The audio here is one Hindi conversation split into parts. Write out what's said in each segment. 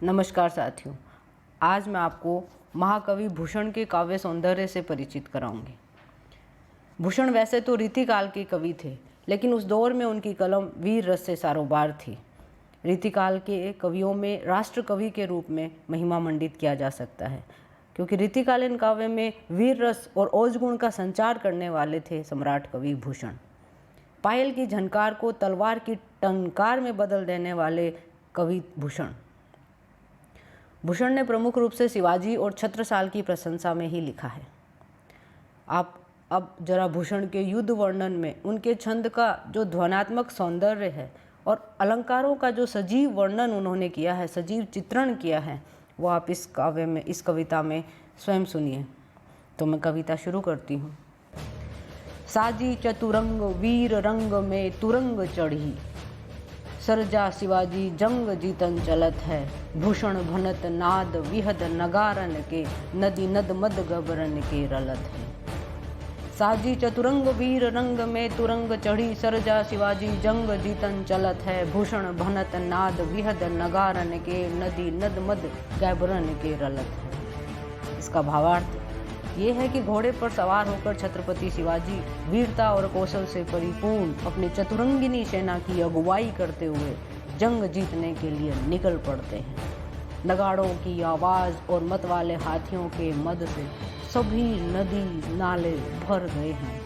नमस्कार साथियों, आज मैं आपको महाकवि भूषण के काव्य सौंदर्य से परिचित कराऊंगी। भूषण वैसे तो रीतिकाल के कवि थे, लेकिन उस दौर में उनकी कलम वीर रस से सारोबार थी। रीतिकाल के कवियों में राष्ट्र कवि के रूप में महिमा मंडित किया जा सकता है, क्योंकि रीतिकालीन काव्य में वीर रस और ओज गुण का संचार करने वाले थे सम्राट कवि भूषण। पायल की झनकार को तलवार की टंकार में बदल देने वाले कवि भूषण ने प्रमुख रूप से शिवाजी और छत्रसाल की प्रशंसा में ही लिखा है। आप अब जरा भूषण के युद्ध वर्णन में उनके छंद का जो ध्वन्यात्मक सौंदर्य है और अलंकारों का जो सजीव वर्णन उन्होंने किया है, सजीव चित्रण किया है, वो आप इस कविता में स्वयं सुनिए। तो मैं कविता शुरू करती हूँ। साजी चतुरंग वीर रंग में तुरंग चढ़ी, सरजा शिवाजी जंग जीतन चलत है। भूषण भनत नाद विहद नगारन के, नदी नद मद गबरन के रलत है। साजी चतुरंग वीर रंग में तुरंग चढ़ी, सरजा शिवाजी जंग जीतन चलत है। भूषण भनत नाद विहद नगारन के, नदी नद मद गबरन के रलत है। इसका भावार्थ ये है कि घोड़े पर सवार होकर छत्रपति शिवाजी वीरता और कौशल से परिपूर्ण अपनी चतुरंगिनी सेना की अगुवाई करते हुए जंग जीतने के लिए निकल पड़ते हैं। नगाड़ों की आवाज़ और मत वाले हाथियों के मद से सभी नदी नाले भर गए हैं।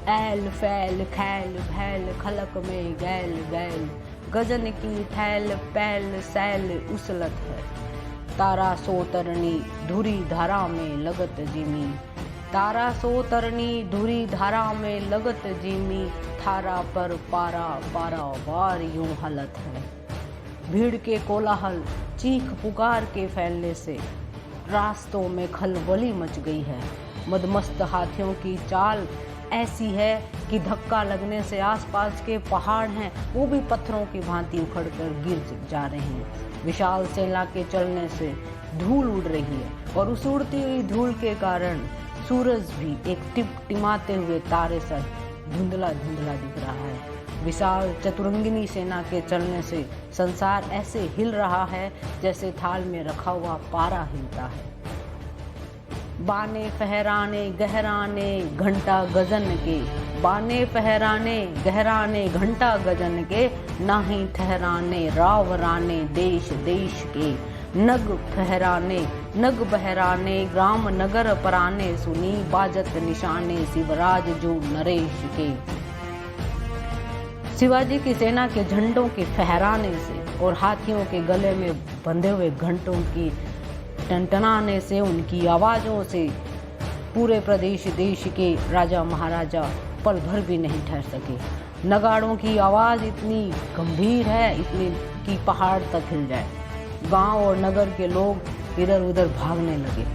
ऐल फैल खैल भैल खलक में गैल गैल, गजन की ठैल पैल सैल उसलत है। तारा सो तरनी धुरी धारा में लगत जिमी, तारा सो तरनी धुरी धारा में लगत जिमी। थारा पर पारा पारा वार यूं हलत है। भीड़ के कोलाहल चीख पुकार के फैलने से रास्तों में खलबली मच गई है। मदमस्त हाथियों की चाल ऐसी है कि धक्का लगने से आसपास के पहाड़ हैं वो भी पत्थरों की भांति उखड़कर गिर जा रहे हैं। विशाल सेना के चलने से धूल उड़ रही है और उस उड़ती हुई धूल के कारण सूरज भी एक टिमटिमाते हुए तारे सा धुंधला धुंधला दिख रहा है। विशाल चतुरंगिनी सेना के चलने से संसार ऐसे हिल रहा है जैसे थाल में रखा हुआ पारा हिलता है। बाने फहराने गहराने घंटा गजन के, बाने फहराने गहराने घंटा गजन के, नाही ठहराने रावराने देश देश के। नग फहराने नग बहराने ग्राम नगर पराने, सुनी बाजत निशाने शिवराज जो नरेश के। शिवाजी की सेना के झंडों के फहराने से और हाथियों के गले में बंधे हुए घंटों की टनटनाने से, उनकी आवाज़ों से पूरे प्रदेश देश के राजा महाराजा पल भर भी नहीं ठहर सके। नगाड़ों की आवाज़ इतनी गंभीर है, इतनी कि पहाड़ तक हिल जाए। गांव और नगर के लोग इधर उधर भागने लगे।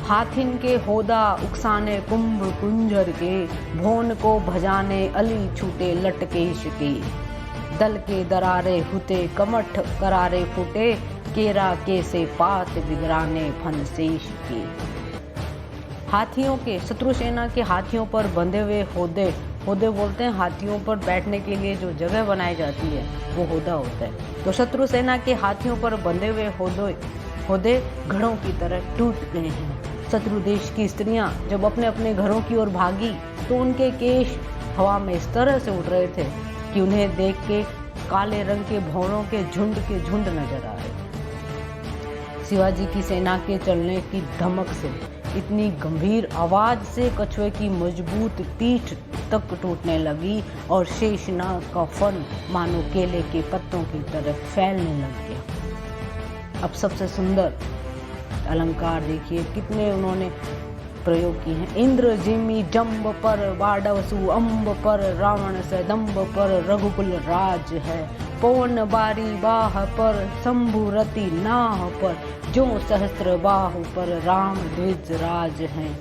हाथिन के होदा उकसाने कुंभ कुंजर के, भोन को भजाने अली छूटे लटकेश के। दल के दरारे हुते कमठ करारे फूटे, केरा के से पात बिगराने फनसेश के। हाथियों के शत्रु सेना के हाथियों पर बंधे हुए होदे बोलते हैं, हाथियों पर बैठने के लिए जो जगह बनाई जाती है वो होदा होता है। तो शत्रु सेना के हाथियों पर बंधे हुए होदे घड़ों की तरह टूट गए हैं। शत्रु देश की स्त्रियां जब अपने अपने घरों की ओर भागी तो उनके केश हवा में इस तरह से उड़ रहे थे कि उन्हें देख के काले रंग के भौरों के झुंड नजर आ रहे। शिवाजी की सेना के चलने की धमक से, इतनी गंभीर आवाज से कछुए की मजबूत पीठ तक टूटने लगी और शेषनाग का फन मानो केले के पत्तों की तरह फैलने लग गया। अब सबसे सुंदर अलंकार देखिए कितने उन्होंने प्रयोग किए हैं। इंद्र जिमी जम्ब पर, वाडवसु अम्ब पर, रावण से दम्ब पर रघुकुल राज है। पवन बारी बाह पर, शंभु रति नाह पर, जो सहस्त्र बाहु पर राम द्विज राज हैं।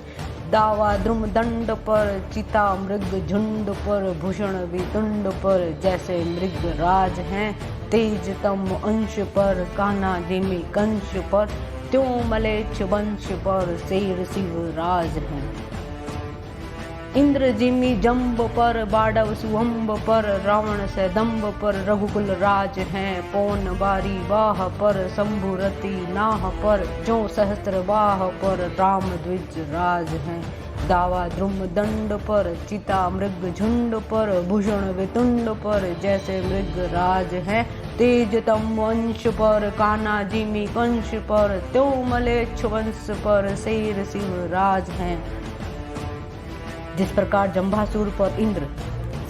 दावा द्रुम दंड पर, चिता मृग झुंड पर, भूषण वितुंड पर, जैसे मृग राज हैं। तेज तम अंश पर, कान्हा जिमी कंश पर, त्यों मलेच्छ वंश पर, शेर शिव राज हैं। इंद्र जिमी जम्ब पर, बाडव सुहम्ब पर, रावण से दम्ब पर, रघुकुल राज हैं। पौन बारी वाह पर, शंभुरति नाह पर, जो सहस्त्र बाह पर, राम द्विज राज हैं। दावा द्रुम दंड पर, चिता मृग झुंड पर, भूषण वितुंड पर, जैसे मृग राज हैं। तेज तम वंश पर, कान्हा जिमी कंश पर, त्यो मलेच्छ वंश पर, शेर सिंह राज हैं। जिस प्रकार जंभासुर पर इंद्र,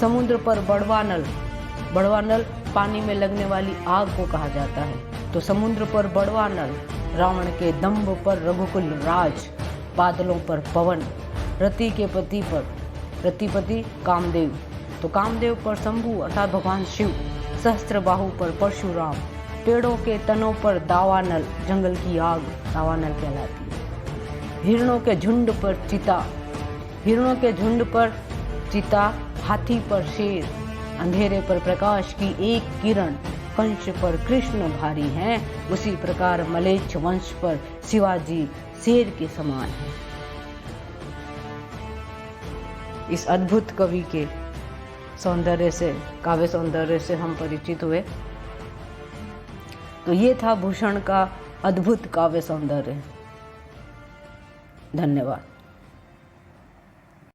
समुद्र पर बड़वानल, बड़वानल पानी में लगने वाली आग को कहा जाता है, तो समुद्र पर बड़वानल, रावण के दंभ पर रघुकुल राज, बादलों पर पवन, रति के पति पर, रतिपति कामदेव, तो कामदेव पर शंभु अर्थात भगवान शिव, सहस्त्र बाहु पर परशुराम, पेड़ों के तनों पर दावानल, जंगल की आग दावानल कहलाती है। हिरणों के झुंड पर चिता, हिरणों के झुंड पर चिता, हाथी पर शेर, अंधेरे पर प्रकाश की एक किरण, कंस पर कृष्ण भारी हैं। उसी प्रकार मलेच्छ वंश पर शिवाजी शेर के समान हैं। इस अद्भुत कवि के सौंदर्य से, काव्य सौंदर्य से हम परिचित हुए। तो ये था भूषण का अद्भुत काव्य सौंदर्य। धन्यवाद।